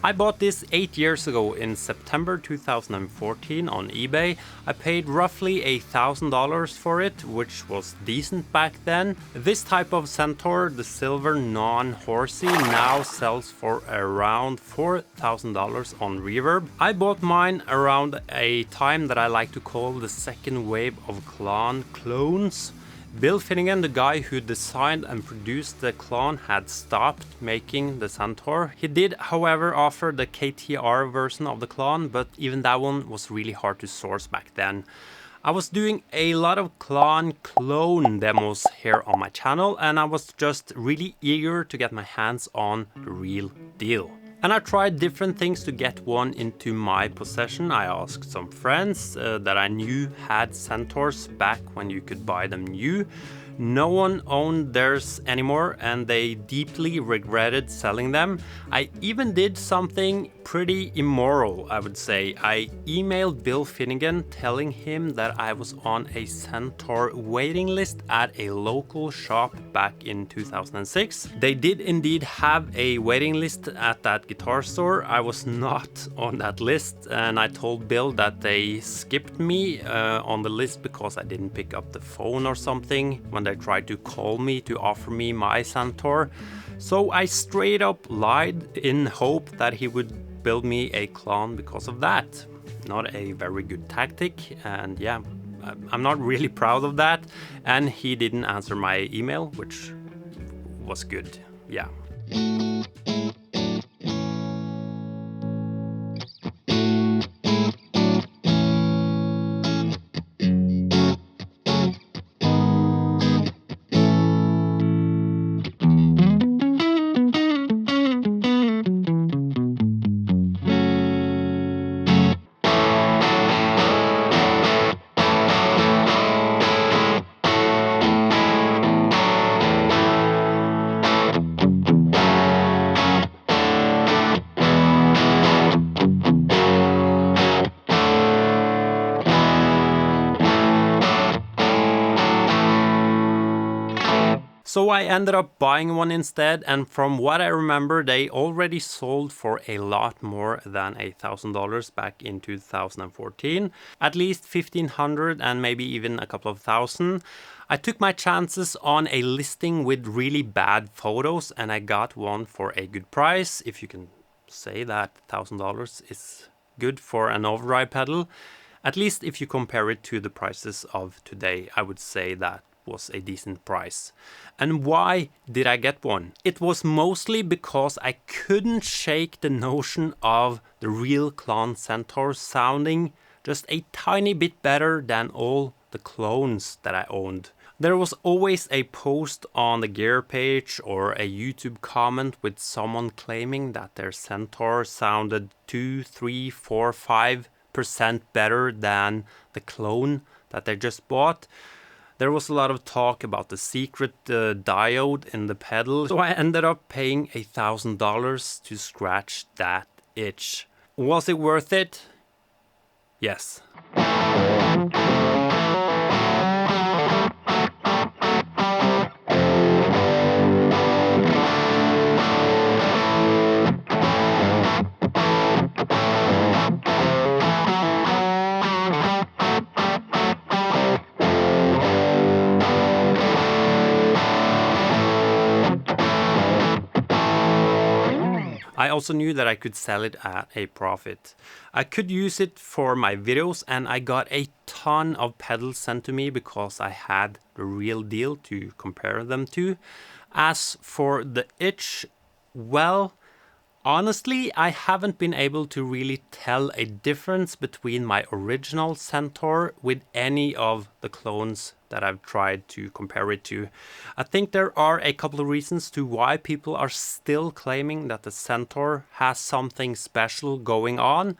I bought this 8 years ago in September 2014 on eBay. I paid roughly $1,000 for it, which was decent back then. This type of Centaur, the silver non-horsey, now sells for around $4,000 on Reverb. I bought mine around a time that I like to call the second wave of Klon clones. Bill Finnegan, the guy who designed and produced the Klon, had stopped making the Centaur. He did, however, offer the KTR version of the Klon, but even that one was really hard to source back then. I was doing a lot of Klon clone demos here on my channel, and I was just really eager to get my hands on the real deal. And I tried different things to get one into my possession. I asked some friends that I knew had Centaurs back when you could buy them new. No one owned theirs anymore, and they deeply regretted selling them. I even did something pretty immoral, I would say. I emailed Bill Finnegan telling him that I was on a Centaur waiting list at a local shop back in 2006. They did indeed have a waiting list at that guitar store. I was not on that list, and I told Bill that they skipped me on the list because I didn't pick up the phone or something when they tried to call me to offer me my Centaur. So I straight up lied in hope that he would build me a Klon because of that. Not a very good tactic, and yeah, I'm not really proud of that. And he didn't answer my email, which was good, yeah. So I ended up buying one instead, and from what I remember, they already sold for a lot more than $1,000 back in 2014. At least 1,500 and maybe even a couple of thousand. I took my chances on a listing with really bad photos, and I got one for a good price. If you can say that $1,000 is good for an overdrive pedal. At least if you compare it to the prices of today, I would say that was a decent price. And why did I get one? It was mostly because I couldn't shake the notion of the real Klon Centaur sounding just a tiny bit better than all the clones that I owned. There was always a post on the gear page or a YouTube comment with someone claiming that their Centaur sounded 2, 3, 4, 5% better than the clone that they just bought. There was a lot of talk about the secret diode in the pedal, so I ended up paying $1,000 to scratch that itch. Was it worth it? Yes. I also knew that I could sell it at a profit. I could use it for my videos, and I got a ton of pedals sent to me because I had the real deal to compare them to. As for the itch, well, honestly, I haven't been able to really tell a difference between my original Centaur with any of the clones that I've tried to compare it to. I think there are a couple of reasons to why people are still claiming that the Centaur has something special going on.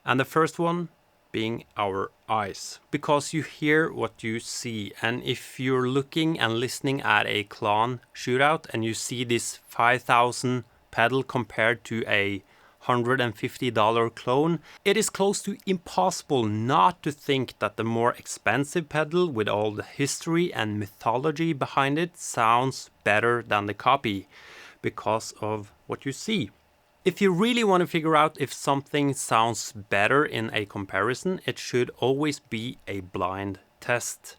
And the first one being our eyes. Because you hear what you see. And if you're looking and listening at a Klon shootout and you see this 5,000 pedal compared to a $150 clone, it is close to impossible not to think that the more expensive pedal with all the history and mythology behind it sounds better than the copy because of what you see. If you really want to figure out if something sounds better in a comparison, it should always be a blind test.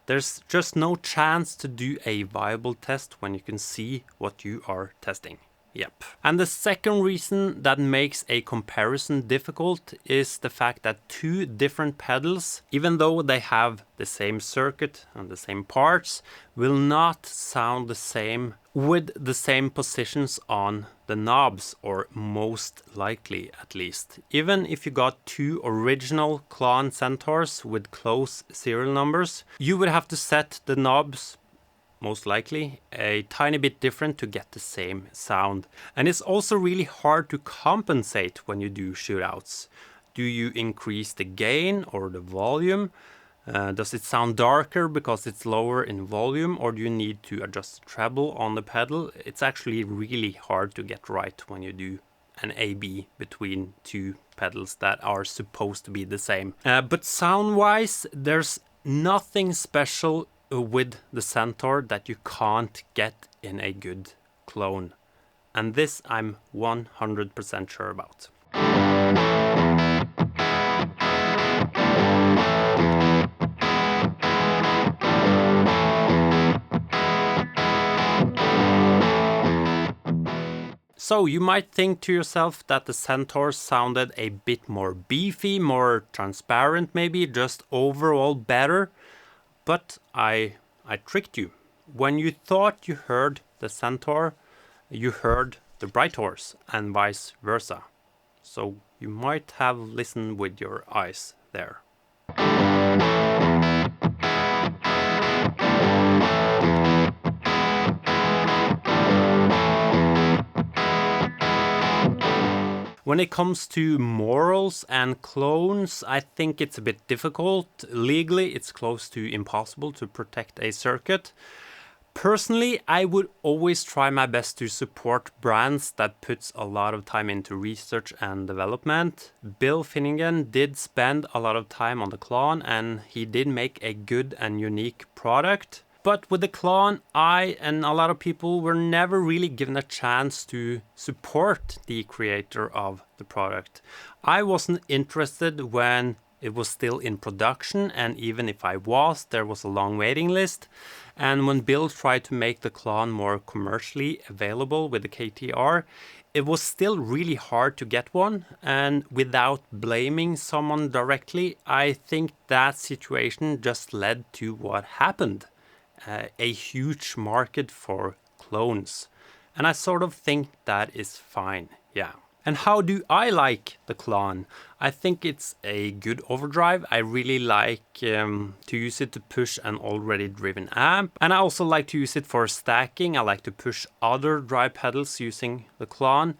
There's just no chance to do a viable test when you can see what you are testing. Yep. And the second reason that makes a comparison difficult is the fact that two different pedals, even though they have the same circuit and the same parts, will not sound the same with the same positions on the knobs, or most likely at least. Even if you got two original Klon Centaurs with close serial numbers, you would have to set the knobs most likely a tiny bit different to get the same sound. And it's also really hard to compensate when you do shootouts. Do you increase the gain or the volume? Does it sound darker because it's lower in volume, or do you need to adjust the treble on the pedal? It's actually really hard to get right when you do an A/B between two pedals that are supposed to be the same. But sound-wise, there's nothing special with the Centaur that you can't get in a good clone. And this I'm 100% sure about. So you might think to yourself that the Centaur sounded a bit more beefy, more transparent maybe, just overall better. But I tricked you. When you thought you heard the Centaur, you heard the Bright Horse, and vice versa. So you might have listened with your eyes there. When it comes to morals and clones, I think it's a bit difficult. Legally, it's close to impossible to protect a circuit. Personally, I would always try my best to support brands that puts a lot of time into research and development. Bill Finnegan did spend a lot of time on the Klon, and he did make a good and unique product. But with the Klon, I and a lot of people were never really given a chance to support the creator of the product. I wasn't interested when it was still in production, and even if I was, there was a long waiting list. And when Bill tried to make the Klon more commercially available with the KTR, it was still really hard to get one. And without blaming someone directly, I think that situation just led to what happened. A huge market for clones. And I sort of think that is fine, yeah. And how do I like the Klon? I think it's a good overdrive. I really like to use it to push an already driven amp. And I also like to use it for stacking. I like to push other drive pedals using the Klon.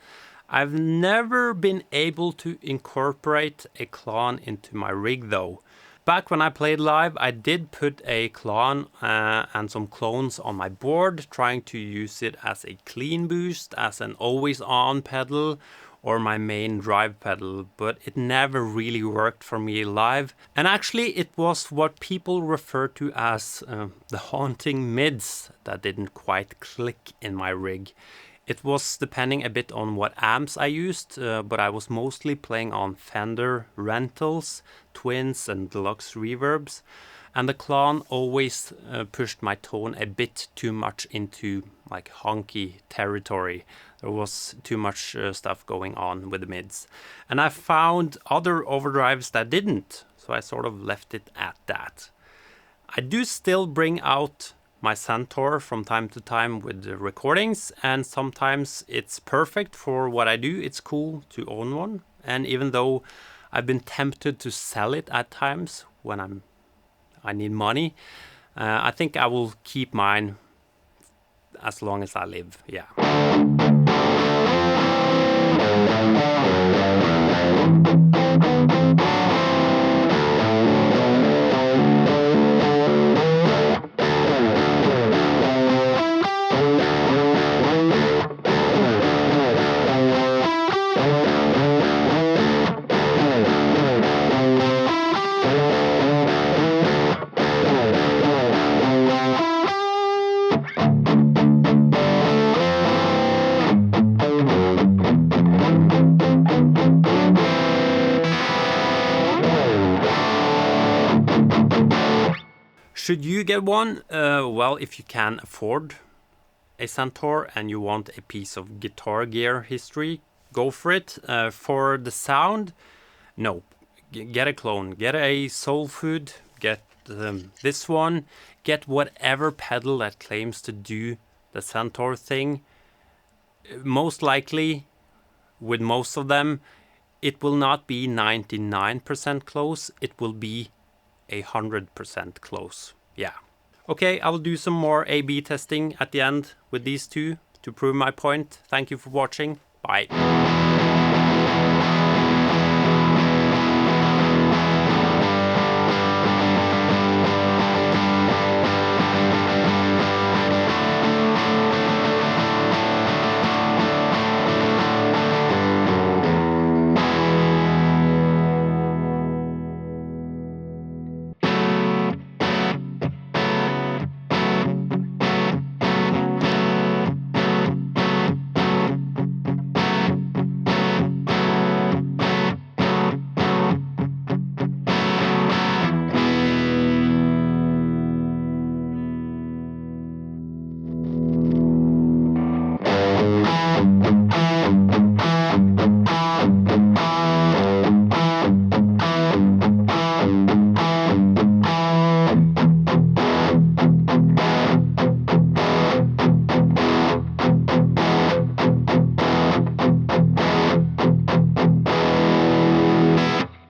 I've never been able to incorporate a Klon into my rig though. Back when I played live, I did put a Klon and some clones on my board, trying to use it as a clean boost, as an always-on pedal, or my main drive pedal, but it never really worked for me live. And actually, it was what people refer to as the haunting mids that didn't quite click in my rig. It was depending a bit on what amps I used, but I was mostly playing on Fender Rentals, Twins and Deluxe reverbs. And the Klon always pushed my tone a bit too much into like honky territory. There was too much stuff going on with the mids. And I found other overdrives that didn't, so I sort of left it at that. I do still bring out my Centaur from time to time with the recordings, and sometimes it's perfect for what I do. It's cool to own one, and even though I've been tempted to sell it at times when I need money, I think I will keep mine as long as I live, yeah. Should you get one? Well, if you can afford a Centaur and you want a piece of guitar gear history, go for it. For the sound, no. Get a Klon. Get a Soul Food. Get this one. Get whatever pedal that claims to do the Centaur thing. Most likely, with most of them, it will not be 99% close. It will be 100% close. Yeah. Okay, I'll do some more A/B testing at the end with these two to prove my point. Thank you for watching. Bye.